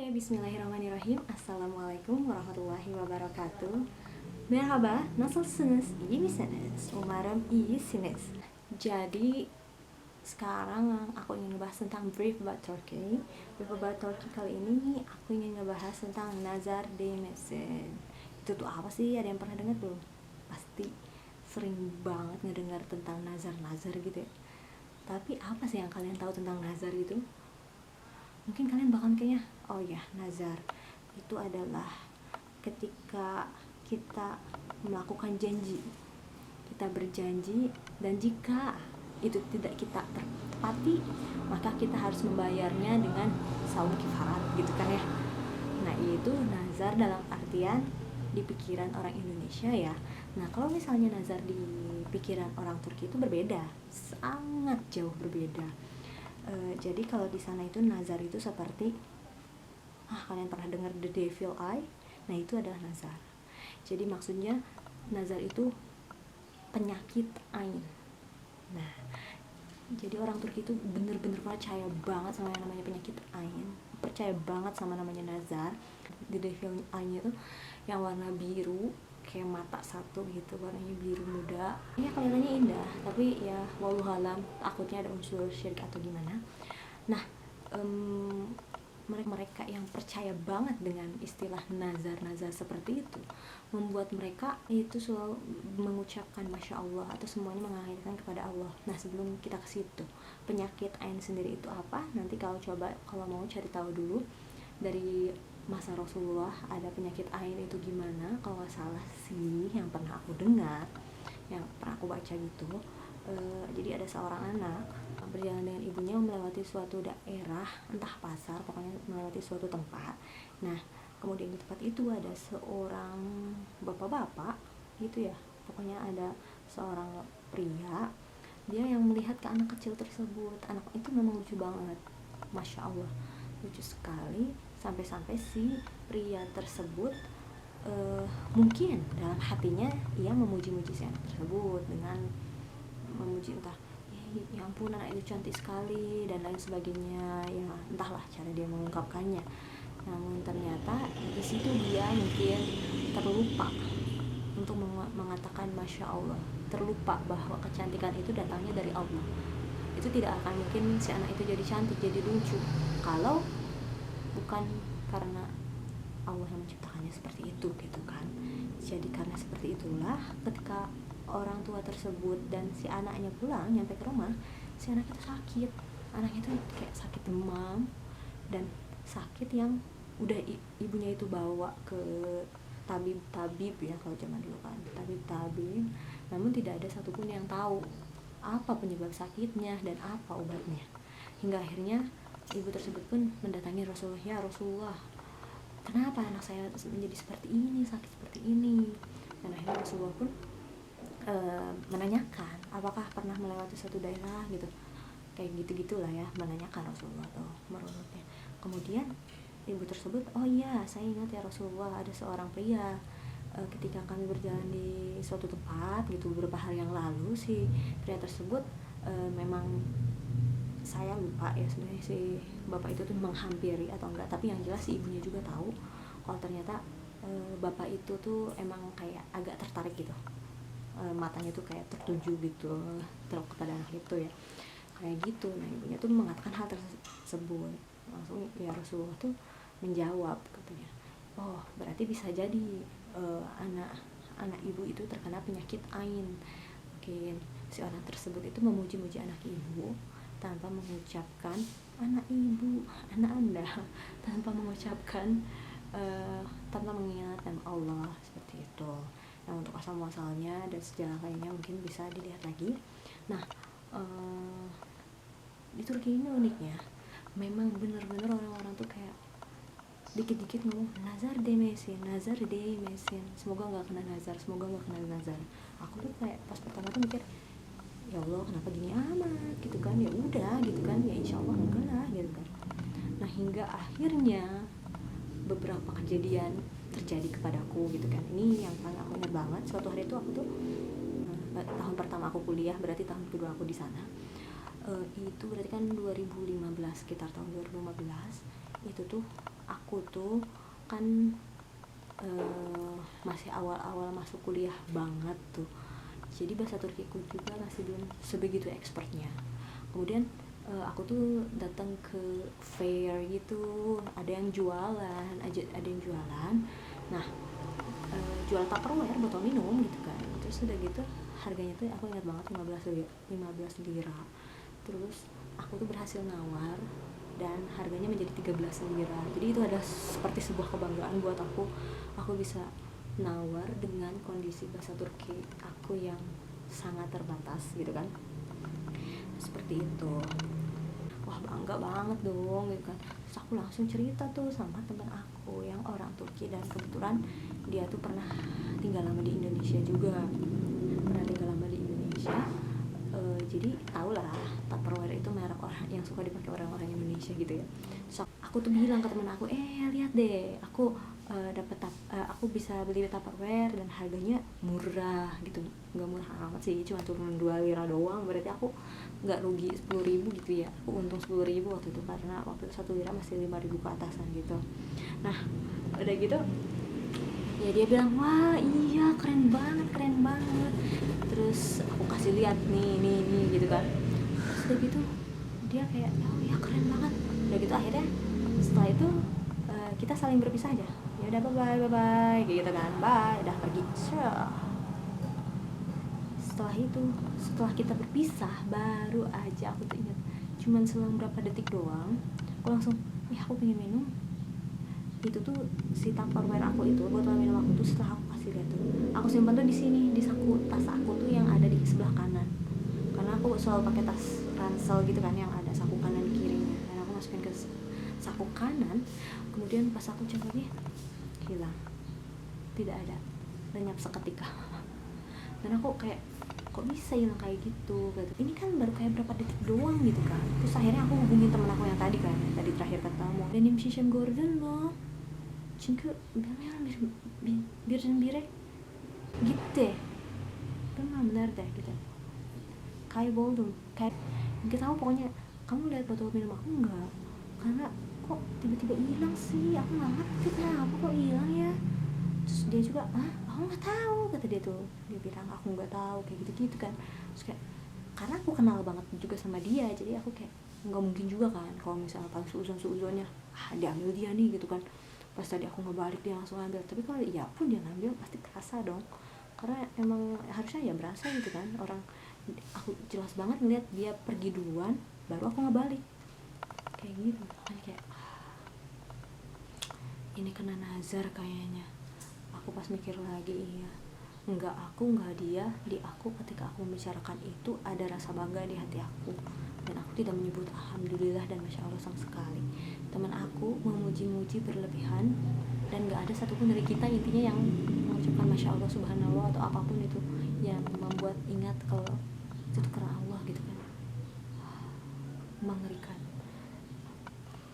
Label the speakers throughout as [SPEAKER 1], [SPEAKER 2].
[SPEAKER 1] Oke, bismillahirrahmanirrahim. Assalamualaikum warahmatullahi wabarakatuh. Merhaba, nasılsınız? İyi misiniz? Umarım iyisiniz. Jadi, sekarang aku ingin ngebahas tentang Brief About Turkey. Brief About Turkey kali ini aku ingin ngebahas tentang nazar değmesin. Itu tuh apa sih? Ada yang pernah dengar belum? Pasti sering banget ngedengar tentang nazar-nazar gitu ya. Tapi apa sih yang kalian tahu tentang nazar itu? Mungkin kalian bakal mikirnya, oh ya, nazar itu adalah ketika kita melakukan janji, kita berjanji, dan jika itu tidak kita tepati, maka kita harus membayarnya dengan saum kifarat gitu kan ya. Nah, itu nazar dalam artian di pikiran orang Indonesia ya. Nah, kalau misalnya nazar di pikiran orang Turki itu berbeda, sangat jauh berbeda. Jadi kalau di sana itu nazar itu seperti kalian pernah dengar The Devil Eye? Nah, itu adalah nazar. Jadi maksudnya nazar itu penyakit ain. Nah, jadi orang Turki itu bener-bener percaya banget sama yang namanya penyakit ain, percaya banget sama namanya nazar. The Devil Eye itu yang warna biru, kayak mata satu gitu, warnanya biru muda ya, kelihatannya indah, tapi ya wallahualam takutnya ada unsur syirik atau gimana. Nah, mereka yang percaya banget dengan istilah nazar-nazar seperti itu membuat mereka itu selalu mengucapkan Masya Allah atau semuanya mengakhirkan kepada Allah. Nah, sebelum kita ke situ, penyakit ain sendiri itu apa? Nanti kalau mau cari tahu dulu dari masa Rasulullah ada penyakit ain itu gimana. Kalau nggak salah sih yang pernah aku dengar, yang pernah aku baca gitu, jadi ada seorang anak berjalan dengan ibunya melewati suatu daerah, entah pasar, pokoknya melewati suatu tempat. Nah, kemudian di tempat itu ada seorang bapak-bapak gitu ya, pokoknya ada seorang pria, dia yang melihat ke anak kecil tersebut. Anak itu memang lucu banget, Masya Allah, lucu sekali. Sampai-sampai si pria tersebut mungkin dalam hatinya ia memuji-muji si anak tersebut dengan memuji entah ya ampun anak itu cantik sekali dan lain sebagainya, ya entahlah cara dia mengungkapkannya. Namun ternyata di situ dia mungkin terlupa untuk mengatakan Masya Allah, terlupa bahwa kecantikan itu datangnya dari Allah. Itu tidak akan mungkin si anak itu jadi cantik, jadi lucu kalau bukan karena Allah yang menciptakannya seperti itu gitu kan. Jadi karena seperti itulah ketika orang tua tersebut dan si anaknya pulang nyampe ke rumah, si anak itu sakit. Anaknya itu kayak sakit demam dan sakit yang udah ibunya itu bawa ke tabib ya, kalau zaman dulu kan tabib, namun tidak ada satupun yang tahu apa penyebab sakitnya dan apa obatnya. Hingga akhirnya ibu tersebut pun mendatangi Rasulullah, ya Rasulullah, kenapa anak saya menjadi seperti ini, sakit seperti ini? Dan akhirnya Rasulullah pun menanyakan apakah pernah melewati suatu daerah gitu, kayak gitu-gitulah ya, menanyakan Rasulullah tuh merunutnya. Kemudian ibu tersebut, oh iya saya ingat ya Rasulullah, ada seorang pria ketika kami berjalan di suatu tempat gitu beberapa hari yang lalu, si pria tersebut memang saya lupa ya sebenarnya si bapak itu tuh menghampiri atau enggak, tapi yang jelas si ibunya juga tahu kalau ternyata bapak itu tuh emang kayak agak tertarik gitu, matanya tuh kayak tertuju gitu kepada anak itu ya, kayak gitu. Nah, ibunya tuh mengatakan hal tersebut, langsung ya Rasulullah tuh menjawab katanya, oh berarti bisa jadi anak ibu itu terkena penyakit ain. Mungkin si orang tersebut itu memuji-muji anak ibu tanpa mengucapkan anak ibu, anak anda, tanpa mengucapkan tanpa mengingat nama Allah seperti itu. Nah, untuk asal muasalnya dan sejarah lainnya mungkin bisa dilihat lagi. Nah, di Turki ini uniknya, memang bener-bener orang-orang tuh kayak dikit-dikit ngomong nazar demesin, semoga nggak kena nazar, semoga nggak kena nazar. Aku tuh kayak pas pertama tuh mikir, ya Allah kenapa gini amat gitu kan, ya udah gitu kan, ya insya Allah enggak lah gitu kan. Nah, hingga akhirnya beberapa kejadian terjadi kepadaku gitu kan. Ini yang paling aku ingat banget, suatu hari itu aku tuh tahun pertama aku kuliah, berarti tahun kedua aku di sana, itu berarti kan 2015, sekitar tahun 2015 itu tuh aku tuh kan masih awal-awal masuk kuliah banget tuh, jadi bahasa Turkiku juga masih belum sebegitu expertnya. Kemudian aku tuh datang ke fair gitu, ada yang jualan, ada yang jualan. Nah, jual Tupperware, botol minum gitu kan. Terus udah gitu harganya tuh aku ingat banget 15 lira. Terus aku tuh berhasil nawar dan harganya menjadi 13 lira. Jadi itu ada seperti sebuah kebanggaan buat aku. Aku bisa nawar dengan kondisi bahasa Turki aku yang sangat terbatas gitu kan. Seperti itu. Wah, bangga banget dong gitu kan. Terus aku langsung cerita tuh sama teman aku yang orang Turki, dan kebetulan dia tuh pernah tinggal lama di Indonesia juga. Jadi tau lah Tupperware itu merek orang yang suka dipakai orang-orang Indonesia gitu ya. So, aku tuh bilang ke teman aku, lihat deh, aku aku bisa beli Tupperware dan harganya murah gitu, nggak murah amat sih, cuma turun 2 lira doang, berarti aku nggak rugi 10.000 gitu ya, aku untung 10.000 waktu itu, karena waktu itu 1 lira masih 5.000 ke atasan gitu. Nah udah gitu ya dia bilang, wah iya keren banget. Terus aku kasih lihat nih gitu kan. Terus udah gitu dia kayak, oh ya keren banget. Udah gitu akhirnya setelah itu kita saling berpisah aja, ya udah bye bye kayak gitu kan, bye udah pergi. Setelah kita berpisah baru aja aku tuh ingat, cuman selang berapa detik doang aku langsung, aku pengen minum. Itu tuh si Tupperware aku itu, botol minum aku tuh, setelah aku kasih lihat tuh, aku simpan tuh di sini, di saku tas aku tuh yang ada di sebelah kanan, karena aku selalu pakai tas ransel gitu kan yang ada saku kanan kirinya, dan aku masukin ke saku kanan. Kemudian pas aku cek lagi, hilang, tidak ada, lenyap seketika. Dan aku kayak, kok bisa hilang kayak gitu, ini kan baru kayak berapa detik doang gitu kan. Terus akhirnya aku hubungin temen aku yang tadi kan, yang tadi terakhir ketemu, dan yang Shisham Gordon loh, çünkü bilmiyorum birdenbire gitti, bilmem nerede gitu, kayboldum, kayak nggak tahu, pokoknya kamu lihat botol minum aku nggak, karena kok tiba-tiba hilang sih, aku nggak ngerti kenapa kok hilang ya. Terus dia juga, aku nggak tahu, kata dia tuh, dia bilang aku nggak tahu kayak gitu kan. Terus kayak, karena aku kenal banget juga sama dia, jadi aku kayak nggak mungkin juga kan kalau misalnya pas seuzonnya diambil dia nih gitu kan. Pas tadi aku ngebalik dia langsung ambil, tapi kalau iya pun dia ngambil pasti kerasa dong, karena emang harusnya ya berasa gitu kan. Orang, aku jelas banget ngeliat dia pergi duluan baru aku ngebalik kayak gitu kan. Kayak ini kena nazar kayaknya. Aku pas mikir lagi, iya, enggak aku, enggak dia, di aku ketika aku membicarakan itu ada rasa bangga di hati aku, dan aku tidak menyebut alhamdulillah dan masya Allah sama sekali. Teman aku memuji-muji berlebihan, dan gak ada satupun dari kita intinya yang mengucapkan masya Allah, subhanallah, atau apapun itu yang membuat ingat kalau itu karena Allah gitu kan. Mengerikan.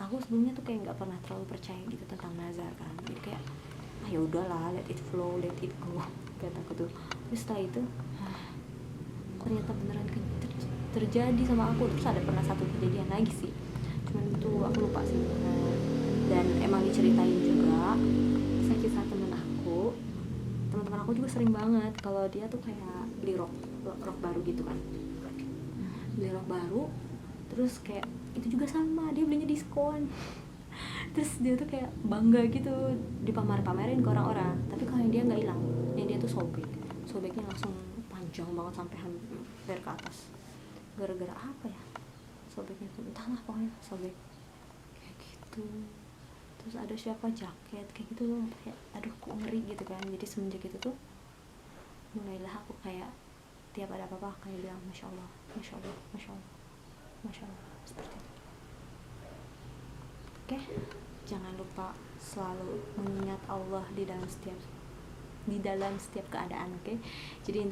[SPEAKER 1] Aku sebelumnya tuh kayak nggak pernah terlalu percaya gitu tentang nazar kan, jadi kayak ya udahlah, let it flow, let it go, kata aku tuh. Terus setelah itu ternyata beneran terjadi sama aku. Terus ada pernah satu kejadian lagi sih, cuman itu aku lupa sih. Dan emang diceritain juga saya kisah teman aku. Teman-teman aku juga sering banget kalau dia tuh kayak beli rok baru gitu kan, beli rok baru, terus kayak itu juga sama, dia belinya diskon. Terus dia tuh kayak bangga gitu, dipamerin ke orang-orang. Tapi kalau yang dia nggak hilang, yang dia tuh sobeknya langsung panjang banget sampai hampir ke atas. Gara-gara apa ya sobeknya tuh, entahlah, pokoknya sobek kayak gitu. Terus ada siapa jaket kayak gitu loh, kayak aduh kok ngeri gitu kan. Jadi semenjak itu tuh mulailah aku kayak tiap ada apa-apa kayak bilang masya Allah, masya Allah, masya Allah, masya Allah, seperti itu. Oke, jangan lupa selalu mengingat Allah di dalam setiap keadaan, oke? Jadi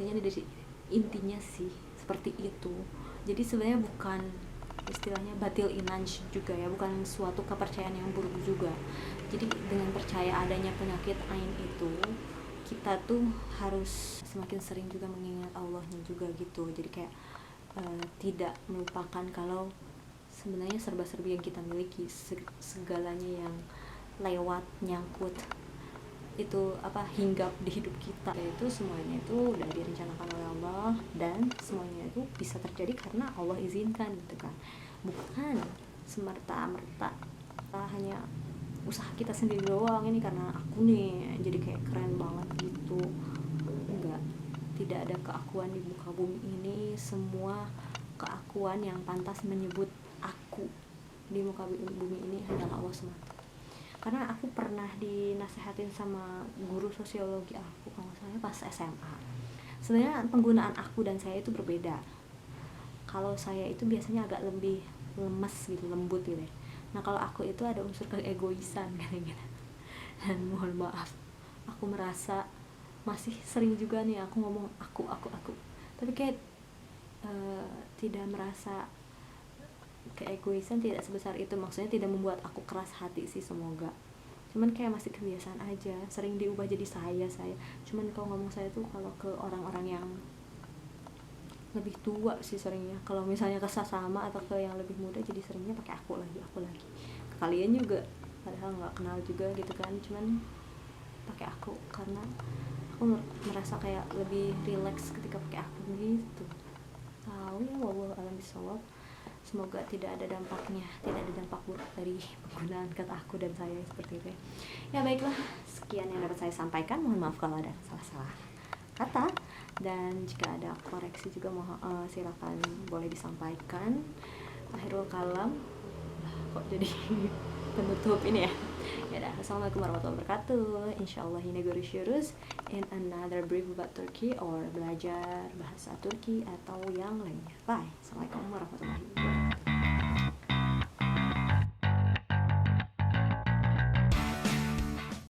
[SPEAKER 1] intinya sih seperti itu. Jadi sebenarnya bukan istilahnya batil iman juga ya, bukan suatu kepercayaan yang buruk juga. Jadi dengan percaya adanya penyakit ain itu, kita tuh harus semakin sering juga mengingat Allahnya juga gitu. Jadi kayak tidak melupakan kalau sebenarnya serba-serbi yang kita miliki, segalanya yang lewat nyangkut itu hinggap di hidup kita, itu semuanya itu udah direncanakan oleh Allah dan semuanya itu bisa terjadi karena Allah izinkan gitu kan, bukan semerta-merta hanya usaha kita sendiri doang, ini karena aku nih jadi kayak keren banget gitu. Enggak, tidak ada keakuan di muka bumi ini. Semua keakuan yang pantas menyebut aku di muka bumi ini hanyalah Allah semata. Karena aku pernah dinasehatin sama guru sosiologi aku kalau saya pas SMA, sebenarnya penggunaan aku dan saya itu berbeda. Kalau saya itu biasanya agak lebih lemes gitu, lembut gitu ya. Nah kalau aku itu ada unsur keegoisan gitu. Dan mohon maaf, aku merasa masih sering juga nih aku ngomong aku, tapi kayak tidak merasa keegoisan, tidak sebesar itu. Maksudnya tidak membuat aku keras hati sih, semoga. Cuman kayak masih kebiasaan aja, sering diubah jadi saya. Cuman kalau ngomong saya tuh kalau ke orang-orang yang lebih tua sih seringnya. Kalau misalnya ke sesama atau ke yang lebih muda jadi seringnya pakai aku lagi. Ke kalian juga padahal nggak kenal juga gitu kan, cuman pakai aku karena aku merasa kayak lebih relax ketika pakai aku gitu. Tahu ya, wallahu a'lam bishawab. Semoga tidak ada dampaknya, tidak ada dampak buruk dari penggunaan kata aku dan saya seperti itu ya. Baiklah, sekian yang dapat saya sampaikan. Mohon maaf kalau ada salah-salah kata, dan jika ada koreksi juga silakan boleh disampaikan. Akhirul kalam, kok jadi penutup ini ya. Ya dah, assalamualaikum warahmatullahi wabarakatuh. Insyaallah ini guru Syurus in another brief about Turkey or belajar bahasa Turki atau yang lainnya. Bye. Assalamualaikum warahmatullahi wabarakatuh.